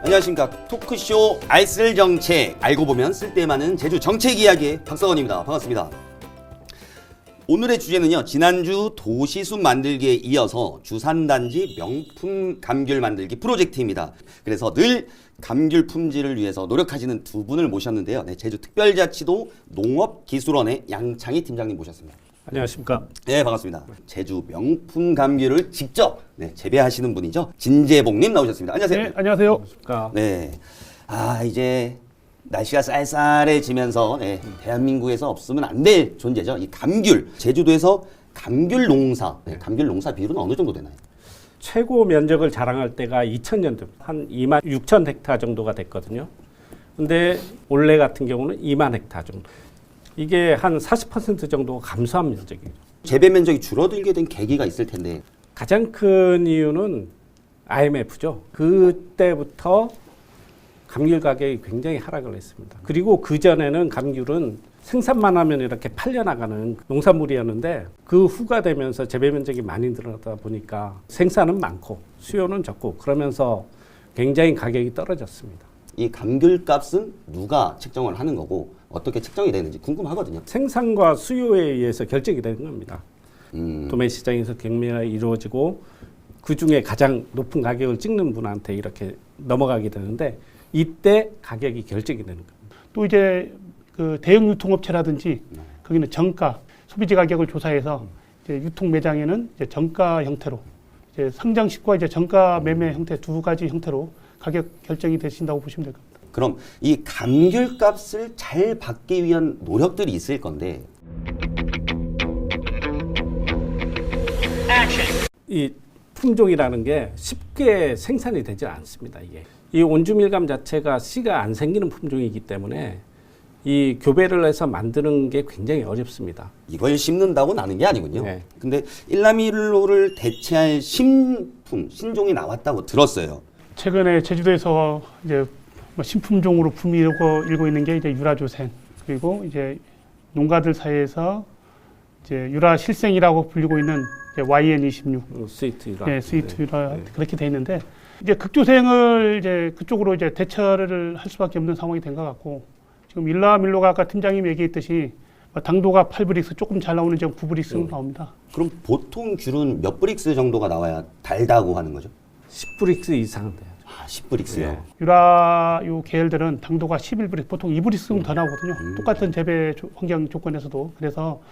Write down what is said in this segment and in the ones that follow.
안녕하십니까. 토크쇼 알쓸정책, 알고 보면 쓸데많은 제주 정책 이야기의 박성원입니다. 반갑습니다. 오늘의 주제는요, 지난주 도시숲 만들기에 이어서 주산단지 명품 감귤 만들기 프로젝트입니다. 그래서 늘 감귤 품질을 위해서 노력하시는 두 분을 모셨는데요. 네, 제주특별자치도 농업기술원의 양창희 팀장님 모셨습니다. 안녕하십니까. 네, 반갑습니다. 제주 명품 감귤을 직접 재배하시는 분이죠. 진재봉님 나오셨습니다. 안녕하세요. 네, 안녕하세요. 안녕하십니까. 네. 이제 날씨가 쌀쌀해지면서 대한민국에서 없으면 안 될 존재죠. 이 감귤. 제주도에서 감귤 농사, 감귤 농사 비율은 어느 정도 되나요? 최고 면적을 자랑할 때가 2000년도 한 2만 6천 헥타 정도가 됐거든요. 근데 올해 같은 경우는 2만 헥타 정도. 이게 한 40% 정도 감소한 면적이에요. 재배 면적이 줄어들게 된 계기가 있을 텐데. 가장 큰 이유는 IMF죠. 그때부터 감귤 가격이 굉장히 하락을 했습니다. 그리고 그전에는 감귤은 생산만 하면 이렇게 팔려나가는 농산물이었는데 그 후가 되면서 재배 면적이 많이 늘어나다 보니까 생산은 많고 수요는 적고 그러면서 굉장히 가격이 떨어졌습니다. 이 감귤 값은 누가 책정을 하는 거고 어떻게 책정이 되는지 궁금하거든요. 생산과 수요에 의해서 결정이 되는 겁니다. 도매 시장에서 경매가 이루어지고 그중에 가장 높은 가격을 찍는 분한테 이렇게 넘어가게 되는데 이때 가격이 결정이 되는 겁니다. 또 이제 그 대형 유통업체라든지 거기는 정가, 소비자 가격을 조사해서 이제 유통 매장에는 이제 정가 형태로 이제 상장식과 이제 정가 매매 형태 두 가지 형태로 가격 결정이 되신다고 보시면 될 겁니다. 그럼 이 감귤 값을 잘 받기 위한 노력들이 있을 건데 이 품종이라는 게 쉽게 생산이 되지 않습니다. 이게 이 온주밀감 자체가 씨가 안 생기는 품종이기 때문에 이 교배를 해서 만드는 게 굉장히 어렵습니다. 이걸 심는다고 나는 게 아니군요. 네. 근데 일라밀로를 대체할 신종이 나왔다고 들었어요. 최근에 제주도에서 이제 뭐 신품종으로 일고 있는 게 이제 유라조생, 그리고 이제 농가들 사이에서 이제 유라실생이라고 불리고 있는 이제 YN26 스위트 유라. 네, 스위트 유라 그렇게 돼 있는데 이제 극조생을 이제 그쪽으로 이제 대처를 할 수밖에 없는 상황이 된 것 같고, 지금 일라밀로가 아까 팀장님이 얘기했듯이 당도가 8브릭스, 조금 잘 나오는 지금 9브릭스 나옵니다. 그럼 보통 귤은 몇 브릭스 정도가 나와야 달다고 하는 거죠? 10브릭스 이상은 돼요. 10브릭스요. 네. 유라 요 계열들은 당도가 11브릭스, 보통 2브릭스는 더 나오거든요. 똑같은 재배 환경 조건에서도. 그래서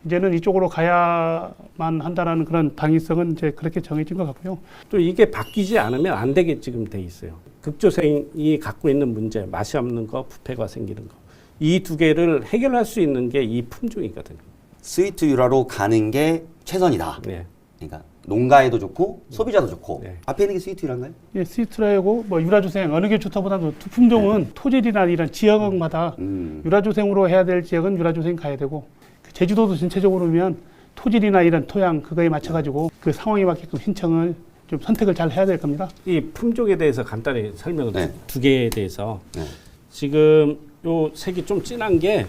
이제는 이쪽으로 가야만 한다라는 그런 당위성은 이제 그렇게 정해진 것 같고요. 또 이게 바뀌지 않으면 안 되게 지금 돼 있어요. 극조생이 갖고 있는 문제, 맛이 없는 거, 부패가 생기는 거. 이 두 개를 해결할 수 있는 게 이 품종이거든요. 스위트 유라로 가는 게 최선이다. 네. 그러니까 농가에도 좋고 소비자도 좋고. 네. 앞에 있는 게 스위트 유라인가요? 예, 스위트라이고 뭐 유라조생 어느 게 좋다보다도 두 품종은 토질이나 이런 지역마다 유라조생으로 해야 될 지역은 유라조생 가야 되고, 제주도도 전체적으로 보면 토질이나 이런 토양 그거에 맞춰가지고 그 상황에 맞게끔 신청을 좀 선택을 잘 해야 될 겁니다. 이 품종에 대해서 간단히 설명을 네. 두 개에 대해서 네. 지금 요 색이 좀 진한 게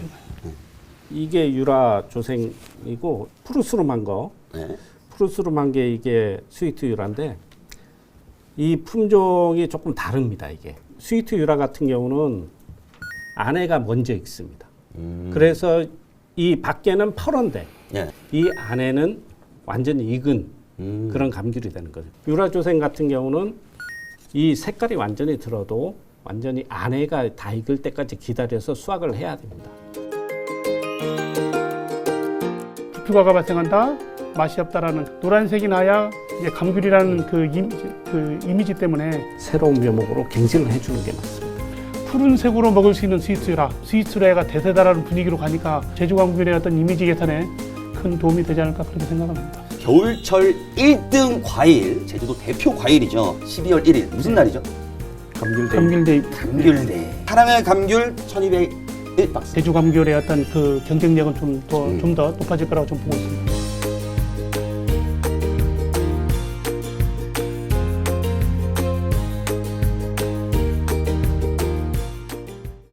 이게 유라 조생이고 푸르스름한 거, 네. 푸르스름한 게 이게 스위트 유라인데 이 품종이 조금 다릅니다. 이게 스위트 유라 같은 경우는 안에가 먼저 익습니다. 그래서 이 밖에는 퍼런데 네. 이 안에는 완전히 익은 그런 감귤이 되는 거죠. 유라조생 같은 경우는 이 색깔이 완전히 들어도 완전히 안에가 다 익을 때까지 기다려서 수확을 해야 됩니다. 부피과가 발생한다, 맛이 없다라는 노란색이 나야 이제 감귤이라는 그 이미지 때문에 새로운 묘목으로 갱신을 해주는 게 맞습니다. 푸른색으로 먹을 수 있는 스위트유라, 스위트유라가 대세다라는 분위기로 가니까 제주 감귤의 어떤 이미지 개선에 큰 도움이 되지 않을까 그렇게 생각합니다. 겨울철 1등 과일, 제주도 대표 과일이죠. 12월 1일 무슨 날이죠? 감귤데이. 감귤데이. 감귤데이. 사랑의 감귤 1201박스. 제주 감귤의 어떤 그 경쟁력은 좀 더 높아질 거라고 좀 보고 있습니다.